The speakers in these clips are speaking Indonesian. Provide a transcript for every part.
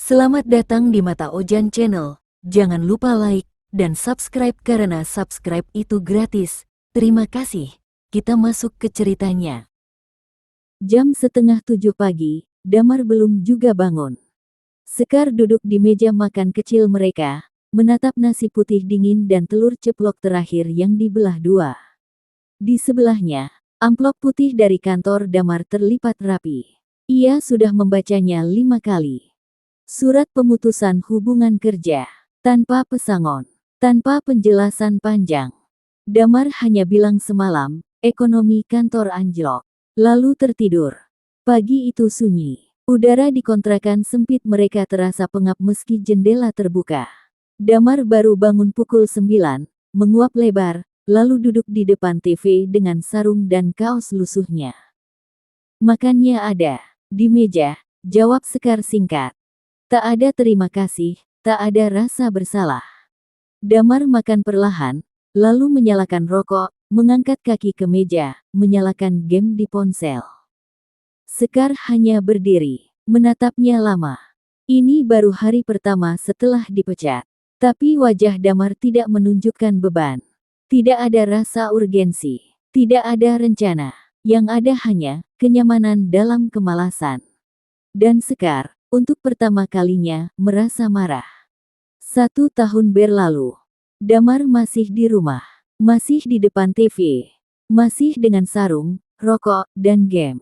Selamat datang di Mata Ojan Channel. Jangan lupa like dan subscribe karena subscribe itu gratis. Terima kasih. Kita masuk ke ceritanya. Jam setengah 7 pagi, Damar belum juga bangun. Sekar duduk di meja makan kecil mereka, menatap nasi putih dingin dan telur ceplok terakhir yang dibelah dua. Di sebelahnya, amplop putih dari kantor Damar terlipat rapi. Ia sudah membacanya 5 kali. Surat pemutusan hubungan kerja, tanpa pesangon, tanpa penjelasan panjang. Damar hanya bilang semalam, ekonomi kantor anjlok. Lalu tertidur. Pagi itu sunyi. Udara di kontrakan sempit mereka terasa pengap meski jendela terbuka. Damar baru bangun pukul 9, menguap lebar, lalu duduk di depan TV dengan sarung dan kaos lusuhnya. Makannya ada. Di meja, jawab Sekar singkat. Tak ada terima kasih, tak ada rasa bersalah. Damar makan perlahan, lalu menyalakan rokok, mengangkat kaki ke meja, menyalakan game di ponsel. Sekar hanya berdiri, menatapnya lama. Ini baru hari pertama setelah dipecat. Tapi wajah Damar tidak menunjukkan beban. Tidak ada rasa urgensi. Tidak ada rencana. Yang ada hanya kenyamanan dalam kemalasan. Dan Sekar, untuk pertama kalinya, merasa marah. 1 tahun berlalu. Damar masih di rumah. Masih di depan TV. Masih dengan sarung, rokok, dan game.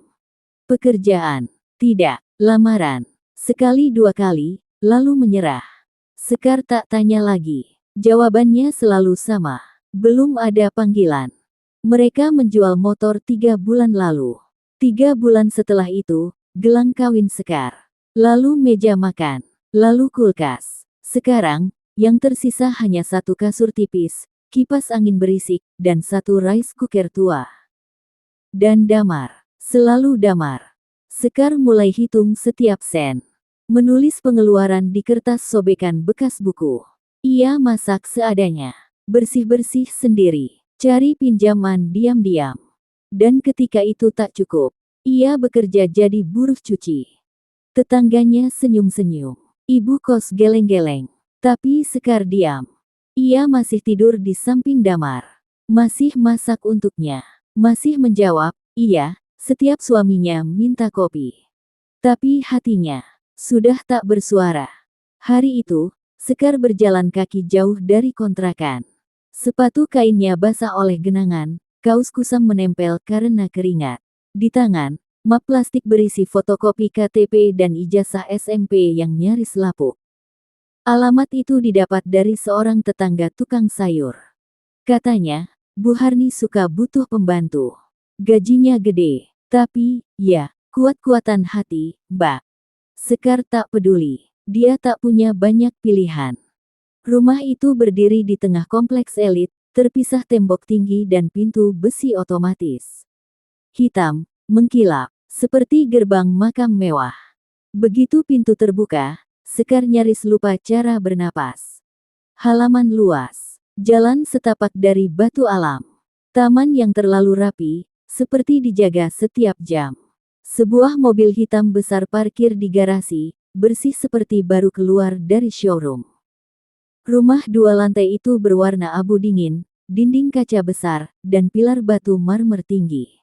Pekerjaan. Tidak. Lamaran. Sekali 2 kali, lalu menyerah. Sekar tak tanya lagi. Jawabannya selalu sama. Belum ada panggilan. Mereka menjual motor 3 bulan lalu. 3 bulan setelah itu, gelang kawin Sekar. Lalu meja makan. Lalu kulkas. Sekarang, yang tersisa hanya 1 kasur tipis, kipas angin berisik, dan 1 rice cooker tua. Dan Damar. Selalu Damar. Sekar mulai hitung setiap sen. Menulis pengeluaran di kertas sobekan bekas buku. Ia masak seadanya. Bersih-bersih sendiri. Cari pinjaman diam-diam. Dan ketika itu tak cukup, ia bekerja jadi buruh cuci. Tetangganya senyum-senyum. Ibu kos geleng-geleng. Tapi Sekar diam. Ia masih tidur di samping Damar. Masih masak untuknya. Masih menjawab, iya, setiap suaminya minta kopi. Tapi hatinya sudah tak bersuara. Hari itu, Sekar berjalan kaki jauh dari kontrakan. Sepatu kainnya basah oleh genangan, kaos kusam menempel karena keringat. Di tangan, map plastik berisi fotokopi KTP dan ijazah SMP yang nyaris lapuk. Alamat itu didapat dari seorang tetangga tukang sayur. Katanya, Bu Harni suka butuh pembantu. Gajinya gede, tapi, ya, kuat-kuatan hati, Mbak. Sekar tak peduli. Dia tak punya banyak pilihan. Rumah itu berdiri di tengah kompleks elit, terpisah tembok tinggi dan pintu besi otomatis. Hitam, mengkilap. Seperti gerbang makam mewah. Begitu pintu terbuka, Sekar nyaris lupa cara bernapas. Halaman luas. Jalan setapak dari batu alam. Taman yang terlalu rapi, seperti dijaga setiap jam. Sebuah mobil hitam besar parkir di garasi, bersih seperti baru keluar dari showroom. Rumah 2 lantai itu berwarna abu dingin, dinding kaca besar, dan pilar batu marmer tinggi.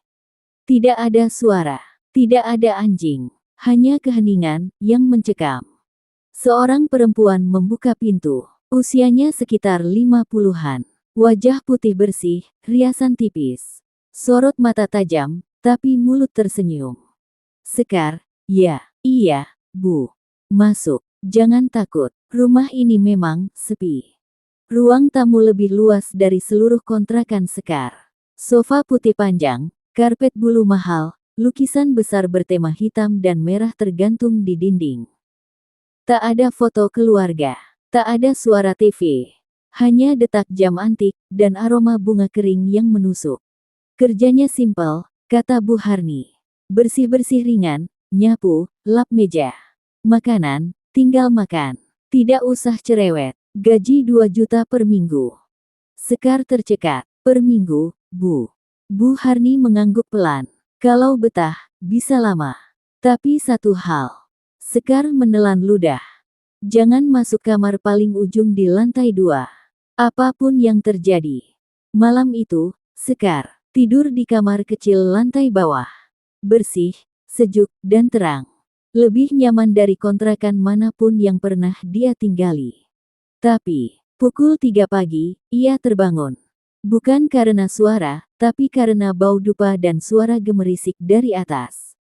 Tidak ada suara. Tidak ada anjing, hanya keheningan yang mencekam. Seorang perempuan membuka pintu. Usianya sekitar 50-an. Wajah putih bersih, riasan tipis. Sorot mata tajam, tapi mulut tersenyum. Sekar, ya, iya, Bu. Masuk, jangan takut. Rumah ini memang sepi. Ruang tamu lebih luas dari seluruh kontrakan Sekar. Sofa putih panjang, karpet bulu mahal, lukisan besar bertema hitam dan merah tergantung di dinding. Tak ada foto keluarga. Tak ada suara TV. Hanya detak jam antik dan aroma bunga kering yang menusuk. Kerjanya simpel, kata Bu Harni. Bersih-bersih ringan, nyapu, lap meja. Makanan, tinggal makan. Tidak usah cerewet. Gaji 2 juta per minggu. Sekar tercekat. Per minggu, Bu. Bu Harni mengangguk pelan. Kalau betah, bisa lama. Tapi satu hal. Sekar menelan ludah. Jangan masuk kamar paling ujung di lantai 2. Apapun yang terjadi. Malam itu, Sekar tidur di kamar kecil lantai bawah. Bersih, sejuk, dan terang. Lebih nyaman dari kontrakan manapun yang pernah dia tinggali. Tapi, pukul 3 pagi, ia terbangun. Bukan karena suara, tapi karena bau dupa dan suara gemerisik dari atas.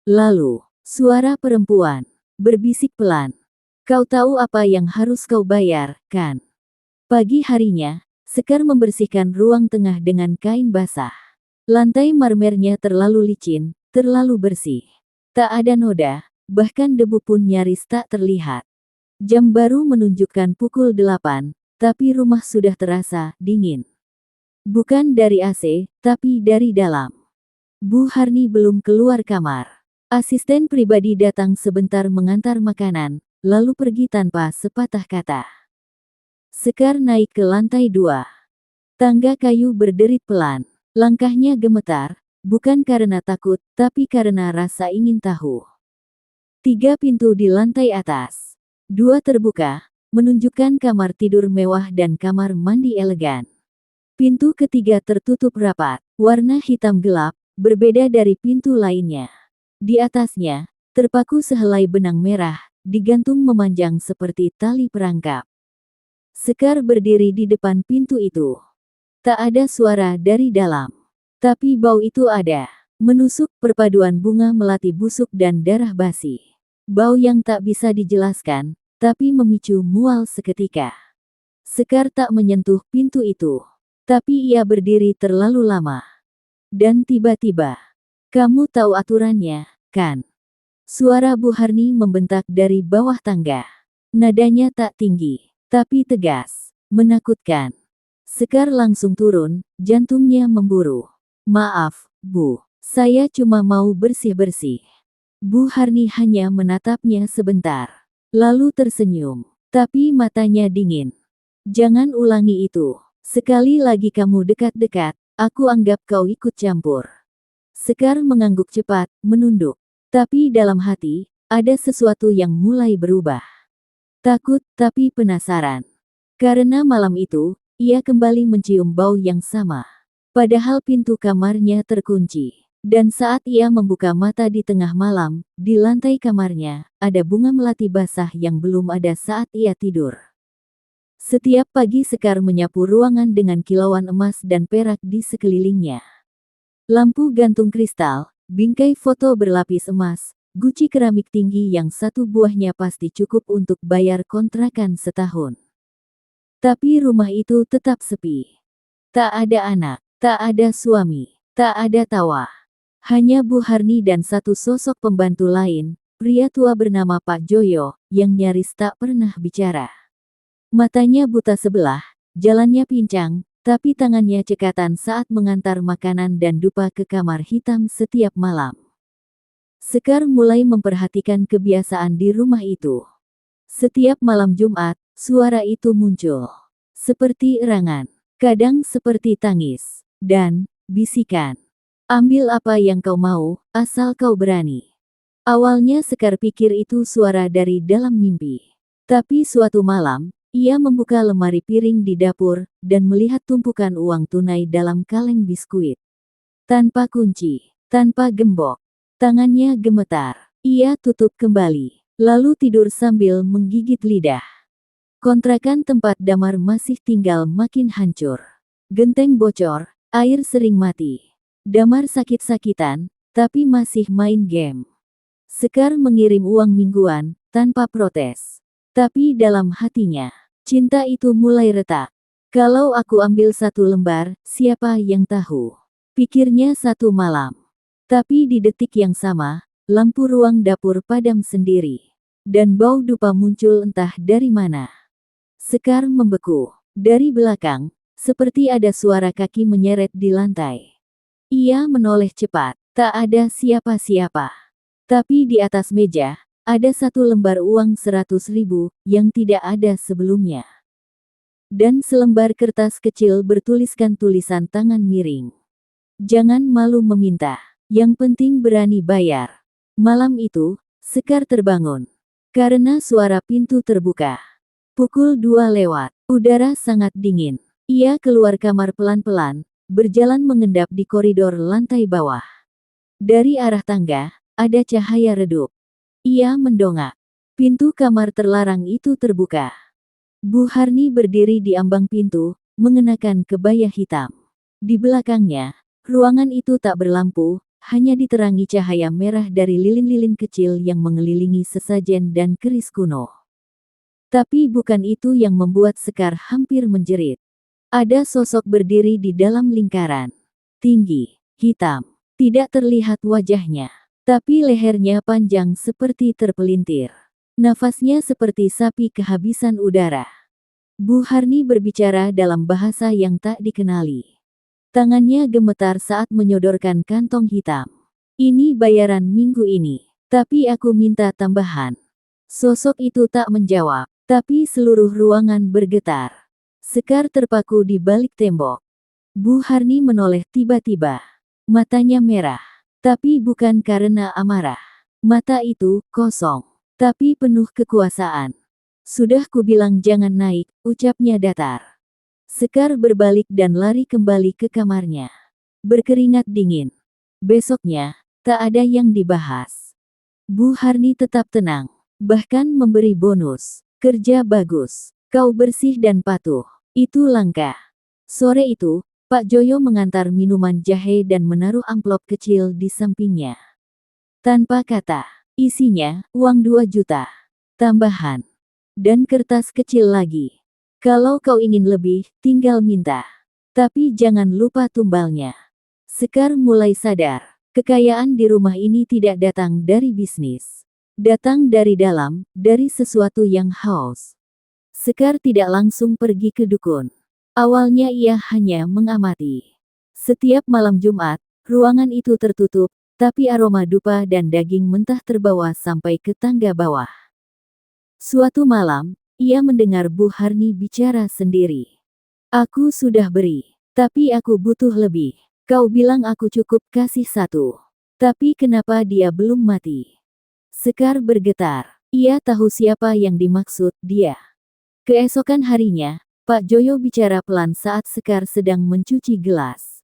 Lalu, suara perempuan berbisik pelan. Kau tahu apa yang harus kau bayar, kan? Pagi harinya, Sekar membersihkan ruang tengah dengan kain basah. Lantai marmernya terlalu licin, terlalu bersih. Tak ada noda, bahkan debu pun nyaris tak terlihat. Jam baru menunjukkan pukul 8, tapi rumah sudah terasa dingin. Bukan dari AC, tapi dari dalam. Bu Harni belum keluar kamar. Asisten pribadi datang sebentar mengantar makanan, lalu pergi tanpa sepatah kata. Sekar naik ke lantai 2. Tangga kayu berderit pelan. Langkahnya gemetar, bukan karena takut, tapi karena rasa ingin tahu. 3 pintu di lantai atas. 2 terbuka, menunjukkan kamar tidur mewah dan kamar mandi elegan. Pintu ketiga tertutup rapat, warna hitam gelap, berbeda dari pintu lainnya. Di atasnya, terpaku sehelai benang merah, digantung memanjang seperti tali perangkap. Sekar berdiri di depan pintu itu. Tak ada suara dari dalam. Tapi bau itu ada. Menusuk, perpaduan bunga melati busuk dan darah basi. Bau yang tak bisa dijelaskan, tapi memicu mual seketika. Sekar tak menyentuh pintu itu. Tapi ia berdiri terlalu lama. Dan tiba-tiba, kamu tahu aturannya, kan? Suara Bu Harni membentak dari bawah tangga. Nadanya tak tinggi, tapi tegas, menakutkan. Sekar langsung turun, jantungnya memburu. Maaf, Bu. Saya cuma mau bersih-bersih. Bu Harni hanya menatapnya sebentar. Lalu tersenyum. Tapi matanya dingin. Jangan ulangi itu. Sekali lagi kamu dekat-dekat, aku anggap kau ikut campur. Sekar mengangguk cepat, menunduk. Tapi dalam hati, ada sesuatu yang mulai berubah. Takut, tapi penasaran. Karena malam itu, ia kembali mencium bau yang sama. Padahal pintu kamarnya terkunci. Dan saat ia membuka mata di tengah malam, di lantai kamarnya, ada bunga melati basah yang belum ada saat ia tidur. Setiap pagi Sekar menyapu ruangan dengan kilauan emas dan perak di sekelilingnya. Lampu gantung kristal, bingkai foto berlapis emas, guci keramik tinggi yang satu buahnya pasti cukup untuk bayar kontrakan setahun. Tapi rumah itu tetap sepi. Tak ada anak, tak ada suami, tak ada tawa. Hanya Bu Harni dan satu sosok pembantu lain, pria tua bernama Pak Joyo, yang nyaris tak pernah bicara. Matanya buta sebelah, jalannya pincang, tapi tangannya cekatan saat mengantar makanan dan dupa ke kamar hitam setiap malam. Sekar mulai memperhatikan kebiasaan di rumah itu. Setiap malam Jumat, suara itu muncul. Seperti erangan, kadang seperti tangis, dan bisikan. Ambil apa yang kau mau, asal kau berani. Awalnya Sekar pikir itu suara dari dalam mimpi. Tapi suatu malam, ia membuka lemari piring di dapur, dan melihat tumpukan uang tunai dalam kaleng biskuit. Tanpa kunci, tanpa gembok. Tangannya gemetar. Ia tutup kembali, lalu tidur sambil menggigit lidah. Kontrakan tempat Damar masih tinggal makin hancur. Genteng bocor, air sering mati. Damar sakit-sakitan, tapi masih main game. Sekar mengirim uang mingguan, tanpa protes. Tapi dalam hatinya, cinta itu mulai retak. Kalau aku ambil 1 lembar, siapa yang tahu? Pikirnya satu malam. Tapi di detik yang sama, lampu ruang dapur padam sendiri. Dan bau dupa muncul entah dari mana. Sekar membeku. Dari belakang, seperti ada suara kaki menyeret di lantai. Ia menoleh cepat. Tak ada siapa-siapa. Tapi di atas meja, ada 1 lembar uang 100.000, yang tidak ada sebelumnya. Dan selembar kertas kecil bertuliskan tulisan tangan miring. Jangan malu meminta. Yang penting berani bayar. Malam itu, Sekar terbangun. Karena suara pintu terbuka. Pukul 2 lewat. Udara sangat dingin. Ia keluar kamar pelan-pelan, berjalan mengendap di koridor lantai bawah. Dari arah tangga, ada cahaya redup. Ia mendongak. Pintu kamar terlarang itu terbuka. Bu Harni berdiri di ambang pintu, mengenakan kebaya hitam. Di belakangnya, ruangan itu tak berlampu, hanya diterangi cahaya merah dari lilin-lilin kecil yang mengelilingi sesajen dan keris kuno. Tapi bukan itu yang membuat Sekar hampir menjerit. Ada sosok berdiri di dalam lingkaran. Tinggi, hitam, tidak terlihat wajahnya. Tapi lehernya panjang seperti terpelintir. Nafasnya seperti sapi kehabisan udara. Bu Harni berbicara dalam bahasa yang tak dikenali. Tangannya gemetar saat menyodorkan kantong hitam. Ini bayaran minggu ini, tapi aku minta tambahan. Sosok itu tak menjawab, tapi seluruh ruangan bergetar. Sekar terpaku di balik tembok. Bu Harni menoleh tiba-tiba. Matanya merah, tapi bukan karena amarah. Mata itu kosong, tapi penuh kekuasaan. Sudah kubilang jangan naik, ucapnya datar. Sekar berbalik dan lari kembali ke kamarnya. Berkeringat dingin. Besoknya, tak ada yang dibahas. Bu Harni tetap tenang, bahkan memberi bonus. Kerja bagus, kau bersih dan patuh. Itu langkah. Sore itu, Pak Joyo mengantar minuman jahe dan menaruh amplop kecil di sampingnya. Tanpa kata, isinya uang 2 juta. Tambahan. Dan kertas kecil lagi. Kalau kau ingin lebih, tinggal minta. Tapi jangan lupa tumbalnya. Sekar mulai sadar, kekayaan di rumah ini tidak datang dari bisnis. Datang dari dalam, dari sesuatu yang haus. Sekar tidak langsung pergi ke dukun. Awalnya ia hanya mengamati. Setiap malam Jumat, ruangan itu tertutup, tapi aroma dupa dan daging mentah terbawa sampai ke tangga bawah. Suatu malam, ia mendengar Bu Harni bicara sendiri. Aku sudah beri, tapi aku butuh lebih. Kau bilang aku cukup kasih 1. Tapi kenapa dia belum mati? Sekar bergetar. Ia tahu siapa yang dimaksud dia. Keesokan harinya, Pak Joyo bicara pelan saat Sekar sedang mencuci gelas.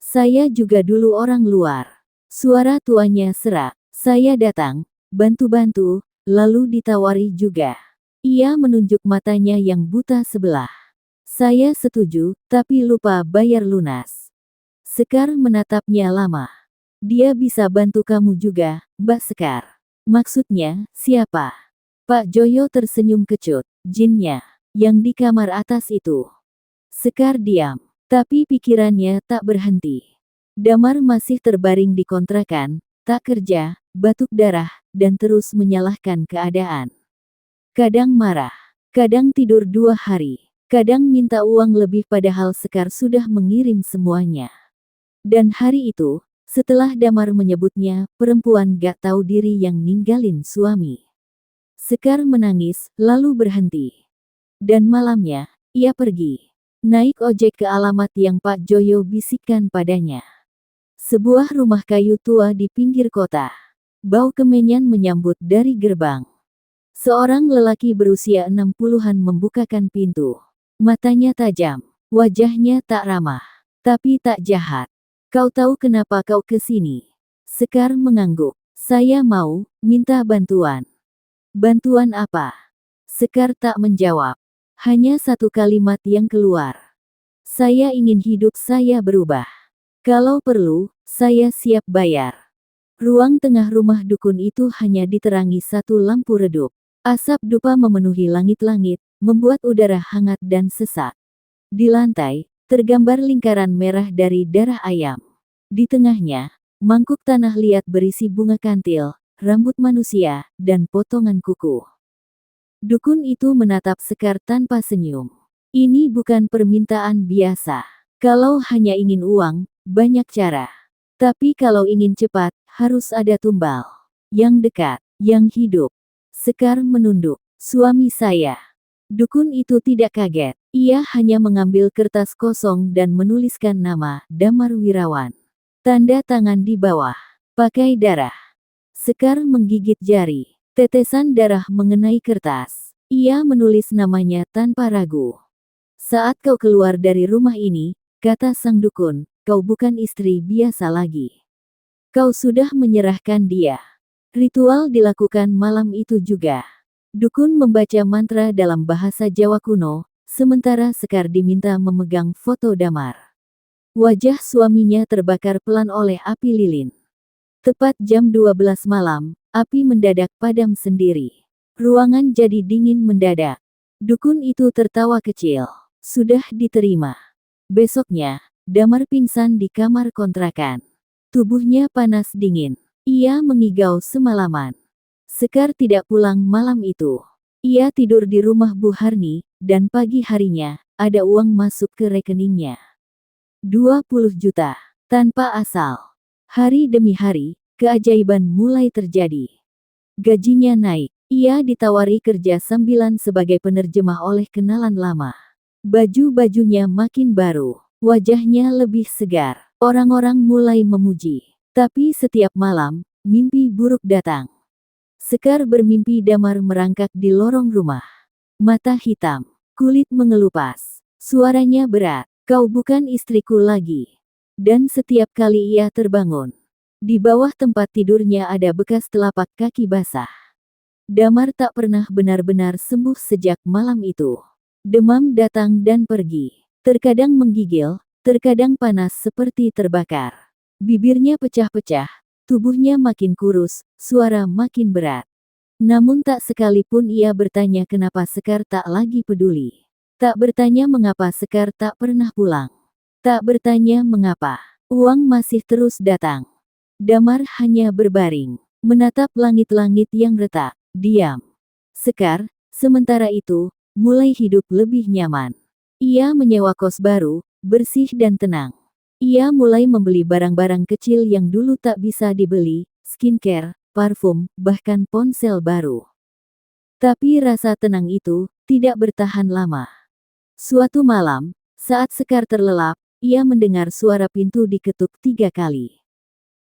Saya juga dulu orang luar. Suara tuanya serak. Saya datang, bantu-bantu, lalu ditawari juga. Ia menunjuk matanya yang buta sebelah. Saya setuju, tapi lupa bayar lunas. Sekar menatapnya lama. Dia bisa bantu kamu juga, Mbak Sekar. Maksudnya, siapa? Pak Joyo tersenyum kecut. Jinnya, yang di kamar atas itu. Sekar diam, tapi pikirannya tak berhenti. Damar masih terbaring di kontrakan, tak kerja, batuk darah, dan terus menyalahkan keadaan. Kadang marah, kadang tidur 2 hari, kadang minta uang lebih padahal Sekar sudah mengirim semuanya. Dan hari itu, setelah Damar menyebutnya perempuan gak tahu diri yang ninggalin suami. Sekar menangis, lalu berhenti. Dan malamnya, ia pergi. Naik ojek ke alamat yang Pak Joyo bisikkan padanya. Sebuah rumah kayu tua di pinggir kota. Bau kemenyan menyambut dari gerbang. Seorang lelaki berusia 60-an membukakan pintu. Matanya tajam, wajahnya tak ramah, tapi tak jahat. Kau tahu kenapa kau ke sini? Sekar mengangguk. Saya mau minta bantuan. Bantuan apa? Sekar tak menjawab. Hanya satu kalimat yang keluar. Saya ingin hidup saya berubah. Kalau perlu, saya siap bayar. Ruang tengah rumah dukun itu hanya diterangi satu lampu redup. Asap dupa memenuhi langit-langit, membuat udara hangat dan sesak. Di lantai, tergambar lingkaran merah dari darah ayam. Di tengahnya, mangkuk tanah liat berisi bunga kantil, rambut manusia, dan potongan kuku. Dukun itu menatap Sekar tanpa senyum. Ini bukan permintaan biasa. Kalau hanya ingin uang, banyak cara. Tapi kalau ingin cepat, harus ada tumbal. Yang dekat, yang hidup. Sekar menunduk. Suami saya. Dukun itu tidak kaget. Ia hanya mengambil kertas kosong dan menuliskan nama Damar Wirawan. Tanda tangan di bawah. Pakai darah. Sekar menggigit jari. Tetesan darah mengenai kertas. Ia menulis namanya tanpa ragu. Saat kau keluar dari rumah ini, kata sang dukun, kau bukan istri biasa lagi. Kau sudah menyerahkan dia. Ritual dilakukan malam itu juga. Dukun membaca mantra dalam bahasa Jawa kuno, sementara Sekar diminta memegang foto Damar. Wajah suaminya terbakar pelan oleh api lilin. Tepat jam 12 malam, api mendadak padam sendiri. Ruangan jadi dingin mendadak. Dukun itu tertawa kecil. Sudah diterima. Besoknya, Damar pingsan di kamar kontrakan. Tubuhnya panas dingin. Ia mengigau semalaman. Sekar tidak pulang malam itu. Ia tidur di rumah Bu Harni, dan pagi harinya, ada uang masuk ke rekeningnya. 20 juta. Tanpa asal. Hari demi hari, keajaiban mulai terjadi. Gajinya naik. Ia ditawari kerja sambilan sebagai penerjemah oleh kenalan lama. Baju-bajunya makin baru. Wajahnya lebih segar. Orang-orang mulai memuji. Tapi setiap malam, mimpi buruk datang. Sekar bermimpi Damar merangkak di lorong rumah. Mata hitam. Kulit mengelupas. Suaranya berat. Kau bukan istriku lagi. Dan setiap kali ia terbangun, di bawah tempat tidurnya ada bekas telapak kaki basah. Damar tak pernah benar-benar sembuh sejak malam itu. Demam datang dan pergi. Terkadang menggigil, terkadang panas seperti terbakar. Bibirnya pecah-pecah, tubuhnya makin kurus, suara makin berat. Namun tak sekalipun ia bertanya kenapa Sekar tak lagi peduli. Tak bertanya mengapa Sekar tak pernah pulang. Tak bertanya mengapa. Uang masih terus datang. Damar hanya berbaring, menatap langit-langit yang retak, diam. Sekar, sementara itu, mulai hidup lebih nyaman. Ia menyewa kos baru, bersih dan tenang. Ia mulai membeli barang-barang kecil yang dulu tak bisa dibeli, skincare, parfum, bahkan ponsel baru. Tapi rasa tenang itu tidak bertahan lama. Suatu malam, saat Sekar terlelap, ia mendengar suara pintu diketuk 3 kali.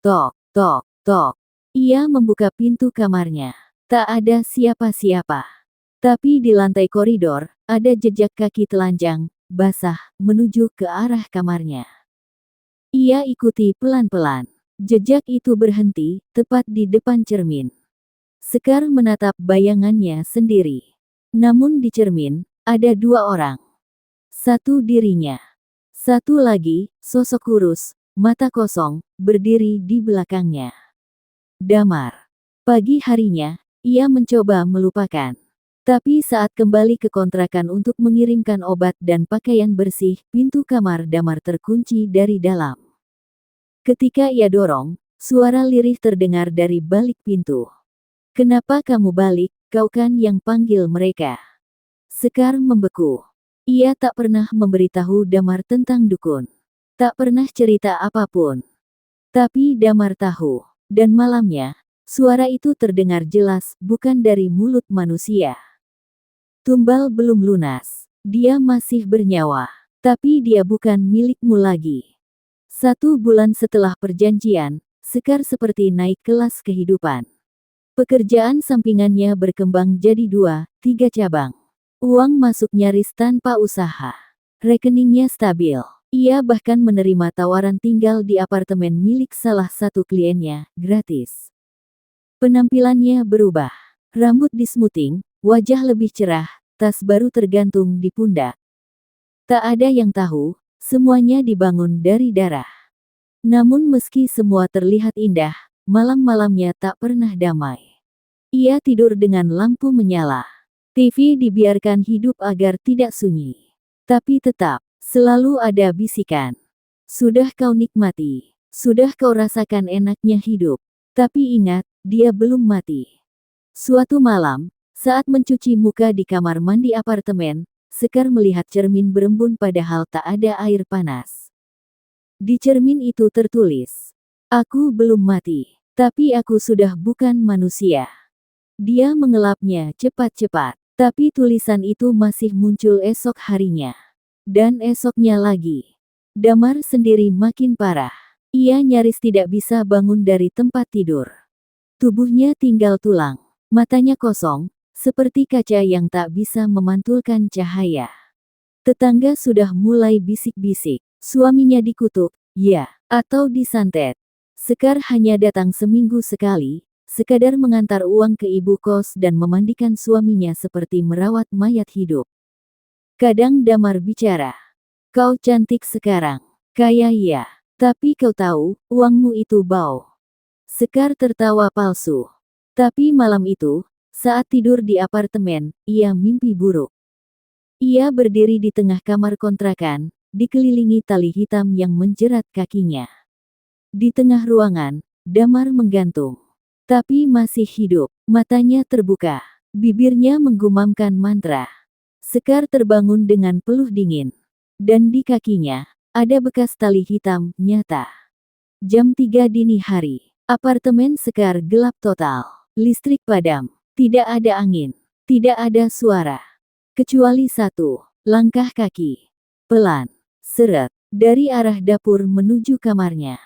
Tok, tok, tok. Ia membuka pintu kamarnya. Tak ada siapa-siapa. Tapi di lantai koridor, ada jejak kaki telanjang, basah, menuju ke arah kamarnya. Ia ikuti pelan-pelan. Jejak itu berhenti, tepat di depan cermin. Sekar menatap bayangannya sendiri. Namun di cermin, ada 2 orang. Satu dirinya. Satu lagi, sosok kurus, mata kosong, berdiri di belakangnya. Damar. Pagi harinya, ia mencoba melupakan. Tapi saat kembali ke kontrakan untuk mengirimkan obat dan pakaian bersih, pintu kamar Damar terkunci dari dalam. Ketika ia dorong, suara lirih terdengar dari balik pintu. Kenapa kamu balik, kau kan yang panggil mereka. Sekar membeku. Ia tak pernah memberitahu Damar tentang dukun. Tak pernah cerita apapun. Tapi Damar tahu. Dan malamnya, suara itu terdengar jelas, bukan dari mulut manusia. Tumbal belum lunas. Dia masih bernyawa. Tapi dia bukan milikmu lagi. 1 bulan setelah perjanjian, Sekar seperti naik kelas kehidupan. Pekerjaan sampingannya berkembang jadi 2-3 cabang. Uang masuk nyaris tanpa usaha. Rekeningnya stabil. Ia bahkan menerima tawaran tinggal di apartemen milik salah satu kliennya, gratis. Penampilannya berubah. Rambut dismuting, wajah lebih cerah, tas baru tergantung di pundak. Tak ada yang tahu, semuanya dibangun dari darah. Namun meski semua terlihat indah, malam-malamnya tak pernah damai. Ia tidur dengan lampu menyala. TV dibiarkan hidup agar tidak sunyi. Tapi tetap, selalu ada bisikan. Sudah kau nikmati. Sudah kau rasakan enaknya hidup. Tapi ingat, dia belum mati. Suatu malam, saat mencuci muka di kamar mandi apartemen, Sekar melihat cermin berembun padahal tak ada air panas. Di cermin itu tertulis, "Aku belum mati, tapi aku sudah bukan manusia." Dia mengelapnya cepat-cepat. Tapi tulisan itu masih muncul esok harinya. Dan esoknya lagi. Damar sendiri makin parah. Ia nyaris tidak bisa bangun dari tempat tidur. Tubuhnya tinggal tulang. Matanya kosong, seperti kaca yang tak bisa memantulkan cahaya. Tetangga sudah mulai bisik-bisik. Suaminya dikutuk, ya, atau disantet. Sekar hanya datang seminggu sekali, sekadar mengantar uang ke ibu kos dan memandikan suaminya seperti merawat mayat hidup. Kadang Damar bicara, "Kau cantik sekarang, kaya ya, tapi kau tahu, uangmu itu bau." Sekar tertawa palsu. Tapi malam itu, saat tidur di apartemen, ia mimpi buruk. Ia berdiri di tengah kamar kontrakan, dikelilingi tali hitam yang menjerat kakinya. Di tengah ruangan, Damar menggantung. Tapi masih hidup, matanya terbuka, bibirnya menggumamkan mantra. Sekar terbangun dengan peluh dingin. Dan di kakinya, ada bekas tali hitam, nyata. Jam 3 dini hari, apartemen Sekar gelap total. Listrik padam, tidak ada angin, tidak ada suara. Kecuali satu, langkah kaki. Pelan, seret, dari arah dapur menuju kamarnya.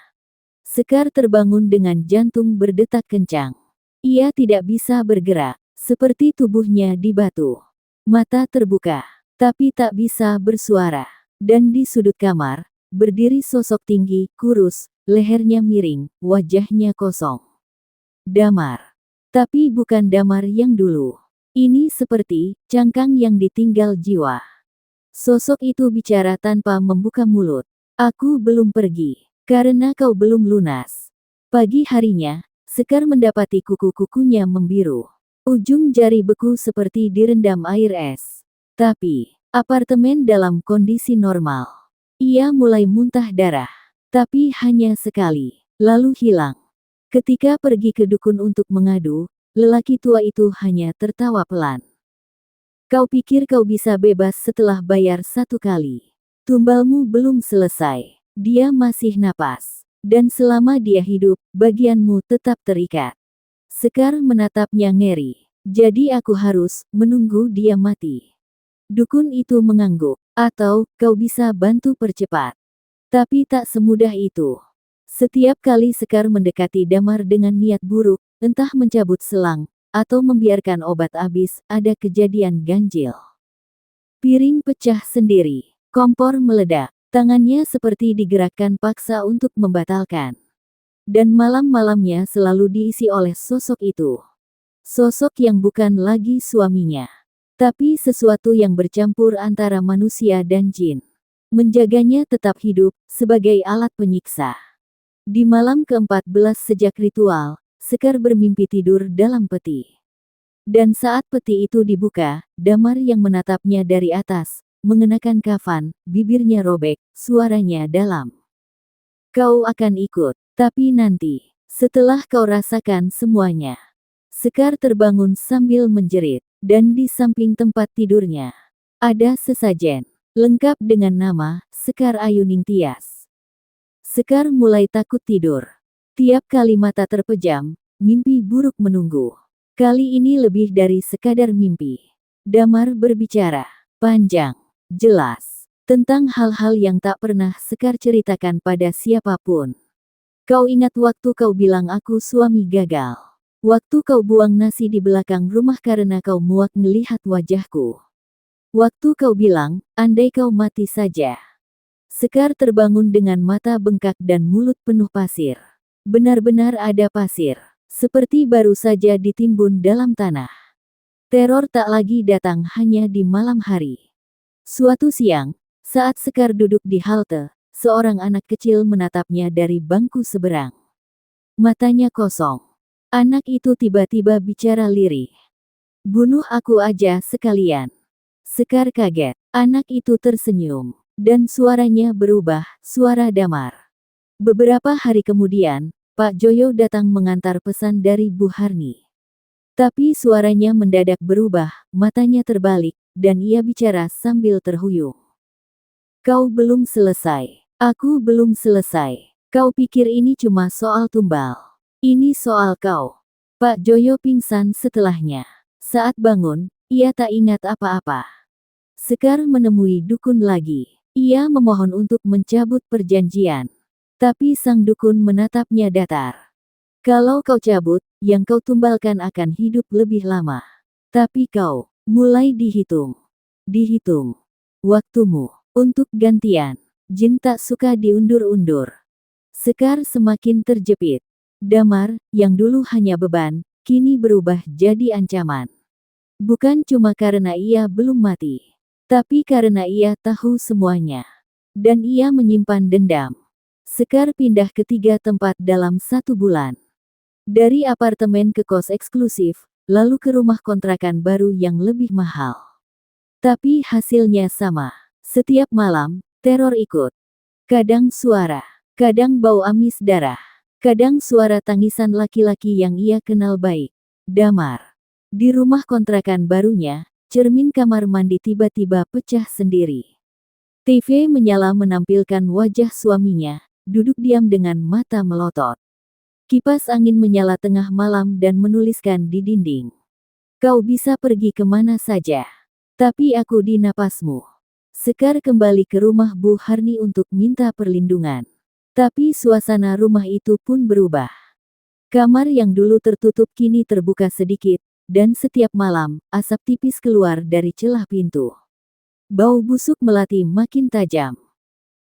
Sekar terbangun dengan jantung berdetak kencang. Ia tidak bisa bergerak, seperti tubuhnya di batu. Mata terbuka, tapi tak bisa bersuara. Dan di sudut kamar, berdiri sosok tinggi, kurus, lehernya miring, wajahnya kosong. Damar. Tapi bukan Damar yang dulu. Ini seperti cangkang yang ditinggal jiwa. Sosok itu bicara tanpa membuka mulut. "Aku belum pergi, karena kau belum lunas." Pagi harinya, Sekar mendapati kuku-kukunya membiru. Ujung jari beku seperti direndam air es. Tapi, apartemen dalam kondisi normal. Ia mulai muntah darah. Tapi hanya sekali, lalu hilang. Ketika pergi ke dukun untuk mengadu, lelaki tua itu hanya tertawa pelan. "Kau pikir kau bisa bebas setelah bayar 1 kali? Tumbalmu belum selesai. Dia masih napas. Dan selama dia hidup, bagianmu tetap terikat." Sekar menatapnya ngeri. "Jadi aku harus menunggu dia mati?" Dukun itu mengangguk. "Atau, kau bisa bantu percepat." Tapi tak semudah itu. Setiap kali Sekar mendekati Damar dengan niat buruk, entah mencabut selang, atau membiarkan obat habis, ada kejadian ganjil. Piring pecah sendiri. Kompor meledak. Tangannya seperti digerakkan paksa untuk membatalkan. Dan malam-malamnya selalu diisi oleh sosok itu. Sosok yang bukan lagi suaminya. Tapi sesuatu yang bercampur antara manusia dan jin. Menjaganya tetap hidup, sebagai alat penyiksa. Di malam ke-14 sejak ritual, Sekar bermimpi tidur dalam peti. Dan saat peti itu dibuka, Damar yang menatapnya dari atas, mengenakan kafan, bibirnya robek, suaranya dalam. "Kau akan ikut, tapi nanti, setelah kau rasakan semuanya." Sekar terbangun sambil menjerit, dan di samping tempat tidurnya, ada sesajen, lengkap dengan nama, Sekar Ayuning Tias. Sekar mulai takut tidur. Tiap kali mata terpejam, mimpi buruk menunggu. Kali ini lebih dari sekadar mimpi. Damar berbicara, panjang, jelas, tentang hal-hal yang tak pernah Sekar ceritakan pada siapapun. "Kau ingat waktu kau bilang aku suami gagal? Waktu kau buang nasi di belakang rumah karena kau muak melihat wajahku? Waktu kau bilang, andai kau mati saja." Sekar terbangun dengan mata bengkak dan mulut penuh pasir. Benar-benar ada pasir, seperti baru saja ditimbun dalam tanah. Teror tak lagi datang hanya di malam hari. Suatu siang, saat Sekar duduk di halte, seorang anak kecil menatapnya dari bangku seberang. Matanya kosong. Anak itu tiba-tiba bicara lirih. "Bunuh aku aja sekalian." Sekar kaget. Anak itu tersenyum. Dan suaranya berubah, suara Damar. Beberapa hari kemudian, Pak Joyo datang mengantar pesan dari Bu Harni. Tapi suaranya mendadak berubah, matanya terbalik, dan ia bicara sambil terhuyung. "Kau belum selesai. Aku belum selesai. Kau pikir ini cuma soal tumbal? Ini soal kau." Pak Joyo pingsan setelahnya. Saat bangun, ia tak ingat apa-apa. Sekar menemui dukun lagi. Ia memohon untuk mencabut perjanjian. Tapi sang dukun menatapnya datar. "Kalau kau cabut, yang kau tumbalkan akan hidup lebih lama. Tapi kau mulai dihitung. Dihitung. Waktumu untuk gantian. Jin tak suka diundur-undur. Sekar semakin terjepit. Damar, yang dulu hanya beban, kini berubah jadi ancaman. Bukan cuma karena ia belum mati, tapi karena ia tahu semuanya. Dan ia menyimpan dendam. Sekar pindah ke 3 tempat dalam 1 bulan. Dari apartemen ke kos eksklusif, lalu ke rumah kontrakan baru yang lebih mahal. Tapi hasilnya sama. Setiap malam, teror ikut. Kadang suara, kadang bau amis darah, kadang suara tangisan laki-laki yang ia kenal baik. Damar. Di rumah kontrakan barunya, cermin kamar mandi tiba-tiba pecah sendiri. TV menyala menampilkan wajah suaminya, duduk diam dengan mata melotot. Kipas angin menyala tengah malam dan menuliskan di dinding. Kau bisa pergi kemana saja, tapi aku di napasmu. Sekar kembali ke rumah Bu Harni untuk minta perlindungan. Tapi suasana rumah itu pun berubah. Kamar yang dulu tertutup kini terbuka sedikit, dan setiap malam, asap tipis keluar dari celah pintu. Bau busuk melati makin tajam.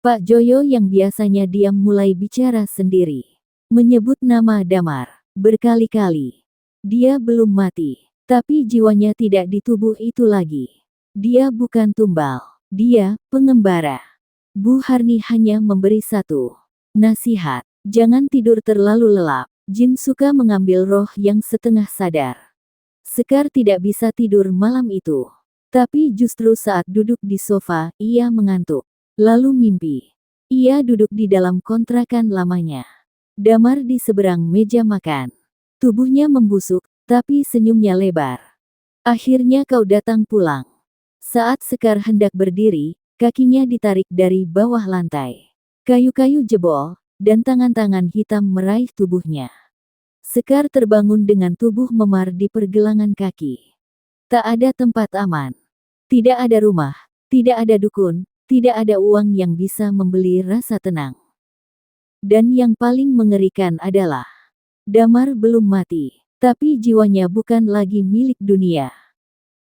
Pak Joyo yang biasanya diam mulai bicara sendiri. Menyebut nama Damar berkali-kali. Dia belum mati, tapi jiwanya tidak di tubuh itu lagi. Dia bukan tumbal, dia pengembara. Bu Harni hanya memberi satu nasihat. Jangan tidur terlalu lelap. Jin suka mengambil roh yang setengah sadar. Sekar tidak bisa tidur malam itu. Tapi justru saat duduk di sofa, ia mengantuk. Lalu mimpi. Ia duduk di dalam kontrakan lamanya. Damar di seberang meja makan. Tubuhnya membusuk, tapi senyumnya lebar. Akhirnya kau datang pulang. Saat Sekar hendak berdiri, kakinya ditarik dari bawah lantai. Kayu-kayu jebol, dan tangan-tangan hitam meraih tubuhnya. Sekar terbangun dengan tubuh memar di pergelangan kaki. Tak ada tempat aman. Tidak ada rumah, tidak ada dukun, tidak ada uang yang bisa membeli rasa tenang. Dan yang paling mengerikan adalah, Damar belum mati, tapi jiwanya bukan lagi milik dunia.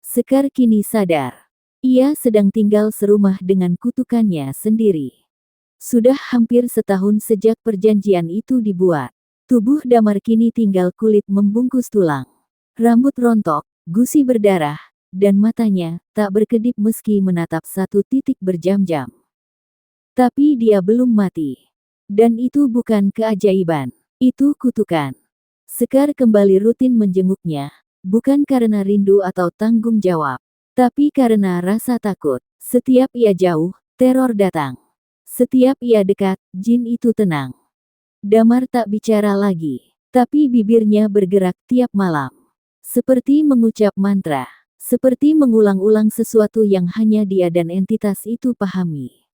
Sekar kini sadar. Ia sedang tinggal serumah dengan kutukannya sendiri. Sudah hampir setahun sejak perjanjian itu dibuat. Tubuh Damar kini tinggal kulit membungkus tulang. Rambut rontok, gusi berdarah, dan matanya tak berkedip meski menatap satu titik berjam-jam. Tapi dia belum mati. Dan itu bukan keajaiban, itu kutukan. Sekar kembali rutin menjenguknya, bukan karena rindu atau tanggung jawab, tapi karena rasa takut. Setiap ia jauh, teror datang. Setiap ia dekat, jin itu tenang. Damar tak bicara lagi, tapi bibirnya bergerak tiap malam. Seperti mengucap mantra, seperti mengulang-ulang sesuatu yang hanya dia dan entitas itu pahami.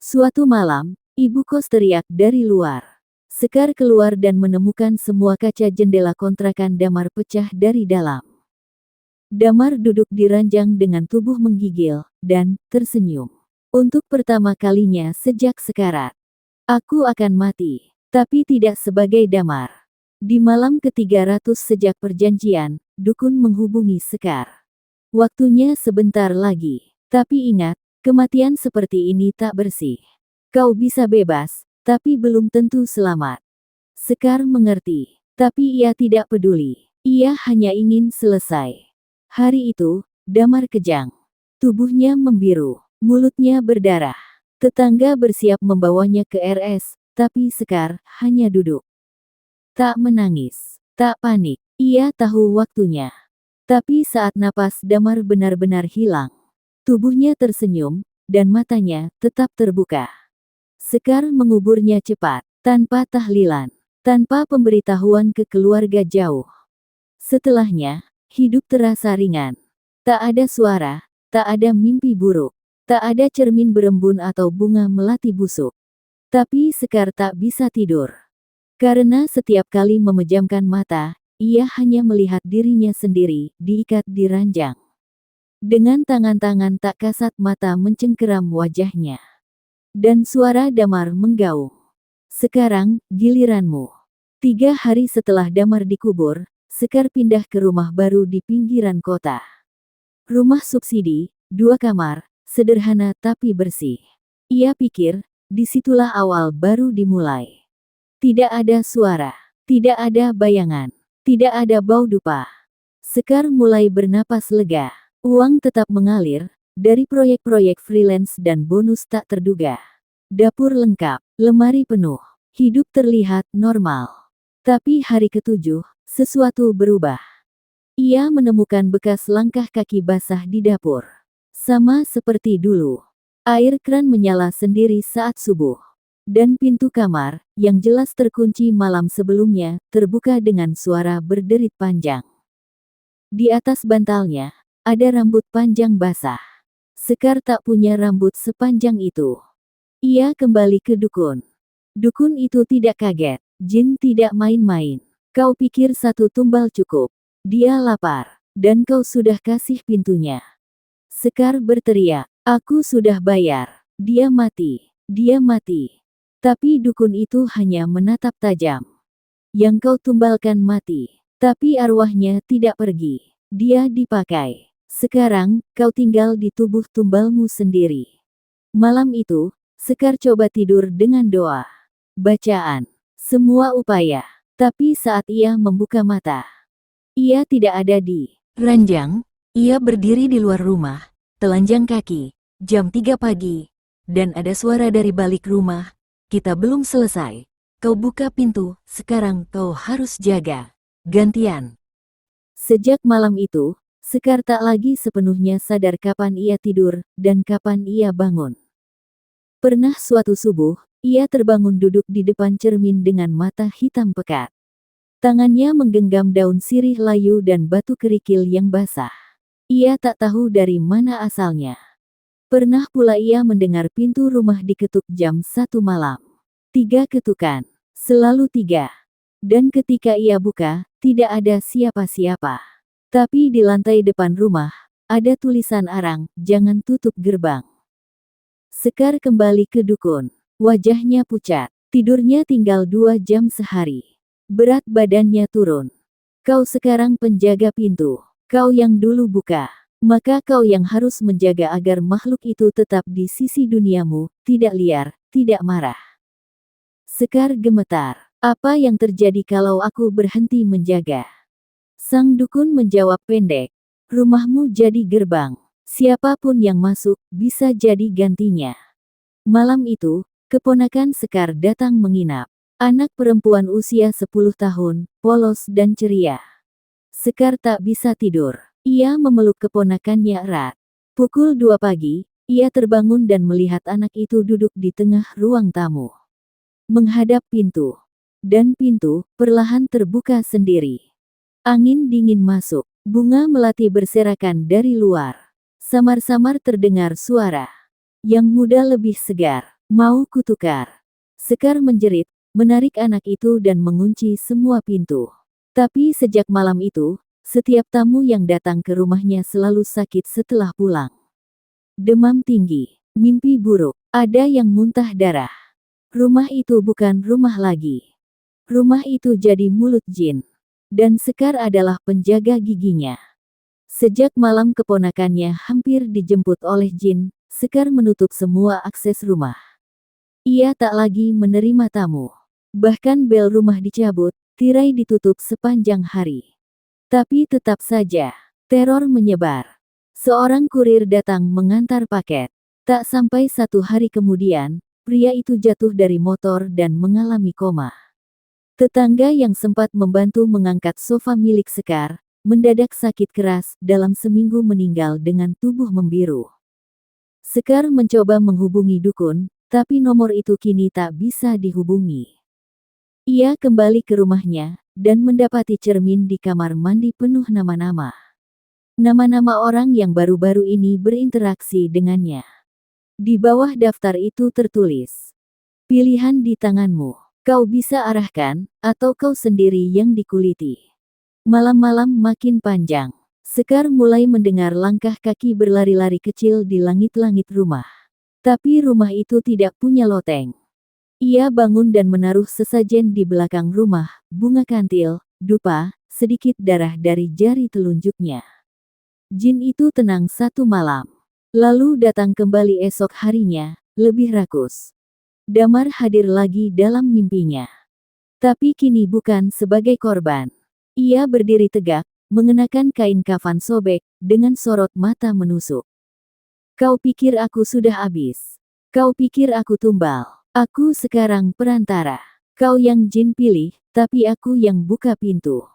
Suatu malam, ibu kos teriak dari luar. Sekar keluar dan menemukan semua kaca jendela kontrakan Damar pecah dari dalam. Damar duduk di ranjang dengan tubuh menggigil, dan tersenyum. Untuk pertama kalinya sejak sekarat. Aku akan mati, tapi tidak sebagai Damar. Di malam ke-300 sejak perjanjian, dukun menghubungi Sekar. Waktunya sebentar lagi, tapi ingat, kematian seperti ini tak bersih. Kau bisa bebas, tapi belum tentu selamat. Sekar mengerti, tapi ia tidak peduli. Ia hanya ingin selesai. Hari itu, Damar kejang. Tubuhnya membiru, mulutnya berdarah. Tetangga bersiap membawanya ke RS, tapi Sekar hanya duduk. Tak menangis, tak panik. Ia tahu waktunya. Tapi saat napas Damar benar-benar hilang, tubuhnya tersenyum, dan matanya tetap terbuka. Sekar menguburnya cepat, tanpa tahlilan, tanpa pemberitahuan ke keluarga jauh. Setelahnya, hidup terasa ringan. Tak ada suara, tak ada mimpi buruk, tak ada cermin berembun atau bunga melati busuk. Tapi Sekar tak bisa tidur. Karena setiap kali memejamkan mata, ia hanya melihat dirinya sendiri, diikat di ranjang. Dengan tangan-tangan tak kasat mata mencengkeram wajahnya. Dan suara Damar menggaung. Sekarang, giliranmu. 3 hari setelah Damar dikubur, Sekar pindah ke rumah baru di pinggiran kota. Rumah subsidi, 2 kamar, sederhana tapi bersih. Ia pikir, disitulah awal baru dimulai. Tidak ada suara, tidak ada bayangan, tidak ada bau dupa. Sekar mulai bernapas lega. Uang tetap mengalir, dari proyek-proyek freelance dan bonus tak terduga. Dapur lengkap, lemari penuh, hidup terlihat normal. Tapi hari ketujuh, sesuatu berubah. Ia menemukan bekas langkah kaki basah di dapur. Sama seperti dulu. Air keran menyala sendiri saat subuh. Dan pintu kamar, yang jelas terkunci malam sebelumnya, terbuka dengan suara berderit panjang. Di atas bantalnya, ada rambut panjang basah. Sekar tak punya rambut sepanjang itu. Ia kembali ke dukun. Dukun itu tidak kaget. Jin tidak main-main. Kau pikir satu tumbal cukup. Dia lapar, dan kau sudah kasih pintunya. Sekar berteriak, aku sudah bayar. Dia mati, dia mati. Tapi dukun itu hanya menatap tajam. Yang kau tumbalkan mati, tapi arwahnya tidak pergi. Dia dipakai. Sekarang, kau tinggal di tubuh tumbalmu sendiri. Malam itu, Sekar coba tidur dengan doa. Bacaan. Semua upaya. Tapi saat ia membuka mata, ia tidak ada di ranjang. Ia berdiri di luar rumah, telanjang kaki, jam 3 pagi, dan ada suara dari balik rumah. Kita belum selesai. Kau buka pintu, sekarang kau harus jaga. Gantian. Sejak malam itu, Sekar tak lagi sepenuhnya sadar kapan ia tidur, dan kapan ia bangun. Pernah suatu subuh, ia terbangun duduk di depan cermin dengan mata hitam pekat. Tangannya menggenggam daun sirih layu dan batu kerikil yang basah. Ia tak tahu dari mana asalnya. Pernah pula ia mendengar pintu rumah diketuk jam 1 malam. 3 ketukan. Selalu 3. Dan ketika ia buka, tidak ada siapa-siapa. Tapi di lantai depan rumah, ada tulisan arang, jangan tutup gerbang. Sekar kembali ke dukun. Wajahnya pucat. Tidurnya tinggal 2 jam sehari. Berat badannya turun. Kau sekarang penjaga pintu. Kau yang dulu buka. Maka kau yang harus menjaga agar makhluk itu tetap di sisi duniamu, tidak liar, tidak marah. Sekar gemetar. Apa yang terjadi kalau aku berhenti menjaga? Sang dukun menjawab pendek. Rumahmu jadi gerbang. Siapapun yang masuk, bisa jadi gantinya. Malam itu, keponakan Sekar datang menginap. Anak perempuan usia 10 tahun, polos dan ceria. Sekar tak bisa tidur. Ia memeluk keponakannya erat. Pukul 2 pagi, ia terbangun dan melihat anak itu duduk di tengah ruang tamu. Menghadap pintu. Dan pintu, perlahan terbuka sendiri. Angin dingin masuk. Bunga melati berserakan dari luar. Samar-samar terdengar suara. Yang muda lebih segar. Mau kutukar. Sekar menjerit, menarik anak itu dan mengunci semua pintu. Tapi sejak malam itu, setiap tamu yang datang ke rumahnya selalu sakit setelah pulang. Demam tinggi, mimpi buruk, ada yang muntah darah. Rumah itu bukan rumah lagi. Rumah itu jadi mulut jin. Dan Sekar adalah penjaga giginya. Sejak malam keponakannya hampir dijemput oleh jin, Sekar menutup semua akses rumah. Ia tak lagi menerima tamu. Bahkan bel rumah dicabut, tirai ditutup sepanjang hari. Tapi tetap saja, teror menyebar. Seorang kurir datang mengantar paket. Tak sampai 1 hari kemudian, pria itu jatuh dari motor dan mengalami koma. Tetangga yang sempat membantu mengangkat sofa milik Sekar, mendadak sakit keras, dalam seminggu meninggal dengan tubuh membiru. Sekar mencoba menghubungi dukun, tapi nomor itu kini tak bisa dihubungi. Ia kembali ke rumahnya, dan mendapati cermin di kamar mandi penuh nama-nama. Nama-nama orang yang baru-baru ini berinteraksi dengannya. Di bawah daftar itu tertulis, pilihan di tanganmu, kau bisa arahkan, atau kau sendiri yang dikuliti. Malam-malam makin panjang. Sekar mulai mendengar langkah kaki berlari-lari kecil di langit-langit rumah. Tapi rumah itu tidak punya loteng. Ia bangun dan menaruh sesajen di belakang rumah, bunga kantil, dupa, sedikit darah dari jari telunjuknya. Jin itu tenang satu malam. Lalu datang kembali esok harinya, lebih rakus. Damar hadir lagi dalam mimpinya. Tapi kini bukan sebagai korban. Ia berdiri tegak, mengenakan kain kafan sobek, dengan sorot mata menusuk. Kau pikir aku sudah habis? Kau pikir aku tumbal? Aku sekarang perantara. Kau yang Jin pilih, tapi aku yang buka pintu.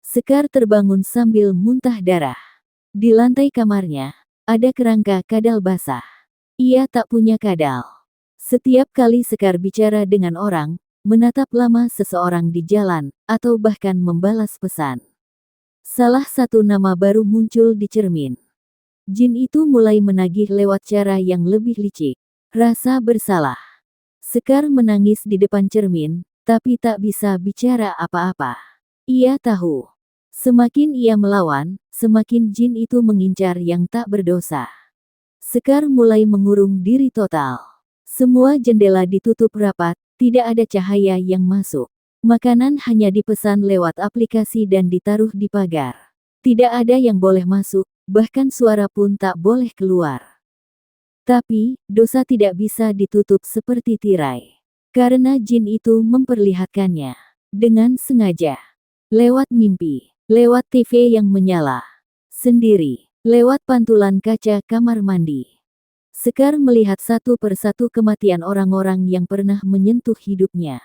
Sekar terbangun sambil muntah darah. Di lantai kamarnya, ada kerangka kadal basah. Ia tak punya kadal. Setiap kali Sekar bicara dengan orang, menatap lama seseorang di jalan, atau bahkan membalas pesan, salah satu nama baru muncul di cermin. Jin itu mulai menagih lewat cara yang lebih licik. Rasa bersalah. Sekar menangis di depan cermin, tapi tak bisa bicara apa-apa. Ia tahu, semakin ia melawan, semakin jin itu mengincar yang tak berdosa. Sekar mulai mengurung diri total. Semua jendela ditutup rapat, tidak ada cahaya yang masuk. Makanan hanya dipesan lewat aplikasi dan ditaruh di pagar. Tidak ada yang boleh masuk, bahkan suara pun tak boleh keluar. Tapi, dosa tidak bisa ditutup seperti tirai. Karena jin itu memperlihatkannya. Dengan sengaja. Lewat mimpi. Lewat TV yang menyala. Sendiri. Lewat pantulan kaca kamar mandi. Sekar melihat satu persatu kematian orang-orang yang pernah menyentuh hidupnya.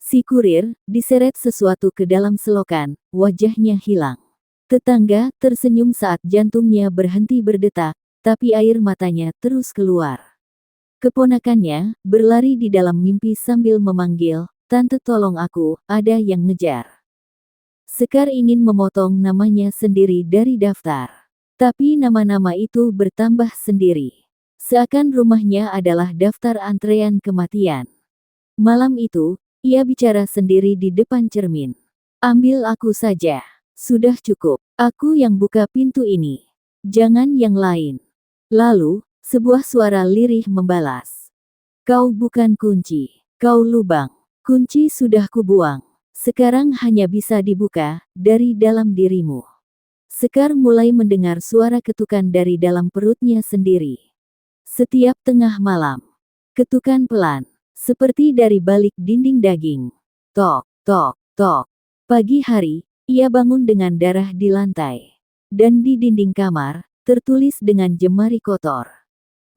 Si kurir, diseret sesuatu ke dalam selokan, wajahnya hilang. Tetangga tersenyum saat jantungnya berhenti berdetak, tapi air matanya terus keluar. Keponakannya berlari di dalam mimpi sambil memanggil, "Tante tolong aku, ada yang ngejar." Sekar ingin memotong namanya sendiri dari daftar. Tapi nama-nama itu bertambah sendiri. Seakan rumahnya adalah daftar antrean kematian. Malam itu, ia bicara sendiri di depan cermin. "Ambil aku saja. Sudah cukup. Aku yang buka pintu ini. Jangan yang lain." Lalu, sebuah suara lirih membalas. "Kau bukan kunci. Kau lubang. Kunci sudah kubuang. Sekarang hanya bisa dibuka dari dalam dirimu." Sekar mulai mendengar suara ketukan dari dalam perutnya sendiri. Setiap tengah malam. Ketukan pelan. Seperti dari balik dinding daging. Tok, tok, tok. Pagi hari, ia bangun dengan darah di lantai. Dan di dinding kamar, tertulis dengan jemari kotor,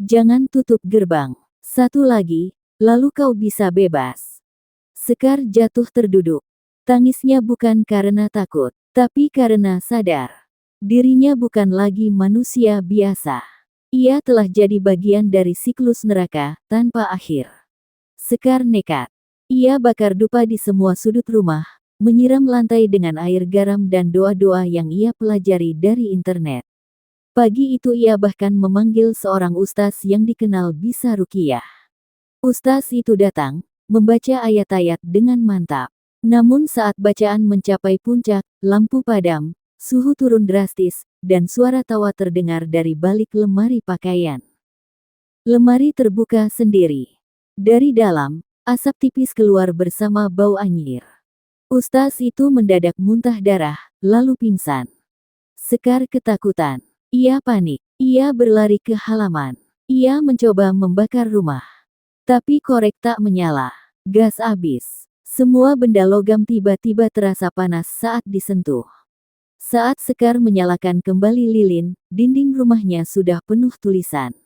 "Jangan tutup gerbang. Satu lagi, lalu kau bisa bebas." Sekar jatuh terduduk. Tangisnya bukan karena takut, tapi karena sadar. Dirinya bukan lagi manusia biasa. Ia telah jadi bagian dari siklus neraka tanpa akhir. Sekar nekat. Ia bakar dupa di semua sudut rumah, menyiram lantai dengan air garam dan doa-doa yang ia pelajari dari internet. Pagi itu ia bahkan memanggil seorang ustaz yang dikenal bisa ruqyah. Ustaz itu datang, membaca ayat-ayat dengan mantap. Namun saat bacaan mencapai puncak, lampu padam, suhu turun drastis, dan suara tawa terdengar dari balik lemari pakaian. Lemari terbuka sendiri. Dari dalam, asap tipis keluar bersama bau anyir. Ustaz itu mendadak muntah darah, lalu pingsan. Sekar ketakutan. Ia panik. Ia berlari ke halaman. Ia mencoba membakar rumah. Tapi korek tak menyala. Gas habis. Semua benda logam tiba-tiba terasa panas saat disentuh. Saat Sekar menyalakan kembali lilin, dinding rumahnya sudah penuh tulisan.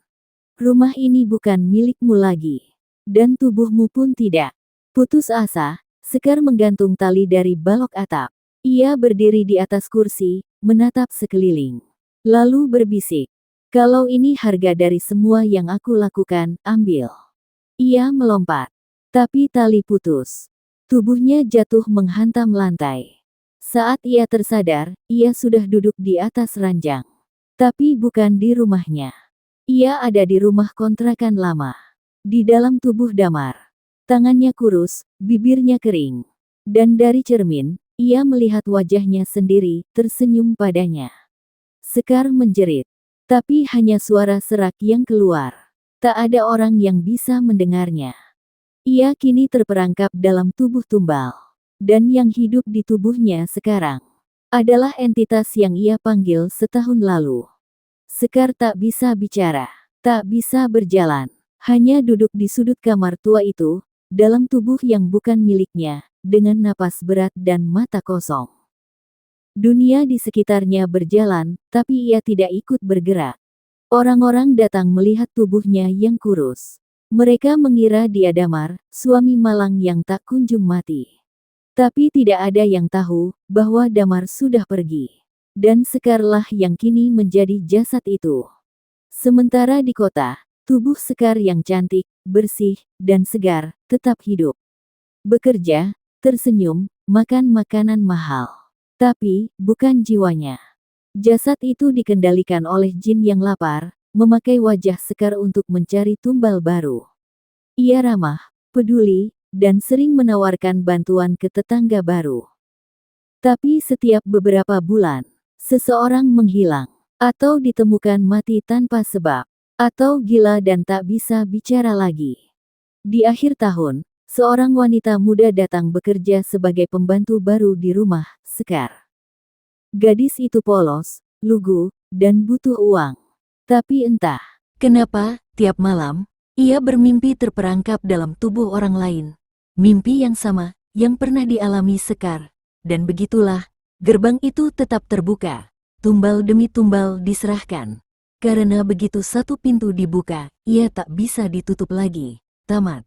"Rumah ini bukan milikmu lagi. Dan tubuhmu pun tidak." Putus asa, Sekar menggantung tali dari balok atap. Ia berdiri di atas kursi, menatap sekeliling. Lalu berbisik, "Kalau ini harga dari semua yang aku lakukan, ambil." Ia melompat. Tapi tali putus. Tubuhnya jatuh menghantam lantai. Saat ia tersadar, ia sudah duduk di atas ranjang. Tapi bukan di rumahnya. Ia ada di rumah kontrakan lama. Di dalam tubuh Damar. Tangannya kurus, bibirnya kering. Dan dari cermin, ia melihat wajahnya sendiri, tersenyum padanya. Sekar menjerit. Tapi hanya suara serak yang keluar. Tak ada orang yang bisa mendengarnya. Ia kini terperangkap dalam tubuh tumbal. Dan yang hidup di tubuhnya sekarang adalah entitas yang ia panggil setahun lalu. Sekar tak bisa bicara, tak bisa berjalan, hanya duduk di sudut kamar tua itu, dalam tubuh yang bukan miliknya, dengan napas berat dan mata kosong. Dunia di sekitarnya berjalan, tapi ia tidak ikut bergerak. Orang-orang datang melihat tubuhnya yang kurus. Mereka mengira dia Damar, suami malang yang tak kunjung mati. Tapi tidak ada yang tahu bahwa Damar sudah pergi. Dan Sekarlah yang kini menjadi jasad itu. Sementara di kota, tubuh Sekar yang cantik, bersih, dan segar, tetap hidup. Bekerja, tersenyum, makan makanan mahal. Tapi, bukan jiwanya. Jasad itu dikendalikan oleh jin yang lapar, memakai wajah Sekar untuk mencari tumbal baru. Ia ramah, peduli, dan sering menawarkan bantuan ke tetangga baru. Tapi setiap beberapa bulan, seseorang menghilang, atau ditemukan mati tanpa sebab, atau gila dan tak bisa bicara lagi. Di akhir tahun, seorang wanita muda datang bekerja sebagai pembantu baru di rumah Sekar. Gadis itu polos, lugu, dan butuh uang. Tapi entah kenapa, tiap malam, ia bermimpi terperangkap dalam tubuh orang lain. Mimpi yang sama, yang pernah dialami Sekar. Dan begitulah, gerbang itu tetap terbuka. Tumbal demi tumbal diserahkan. Karena begitu satu pintu dibuka, ia tak bisa ditutup lagi. Tamat.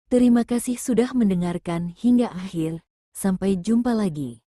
Terima kasih sudah mendengarkan hingga akhir. Sampai jumpa lagi.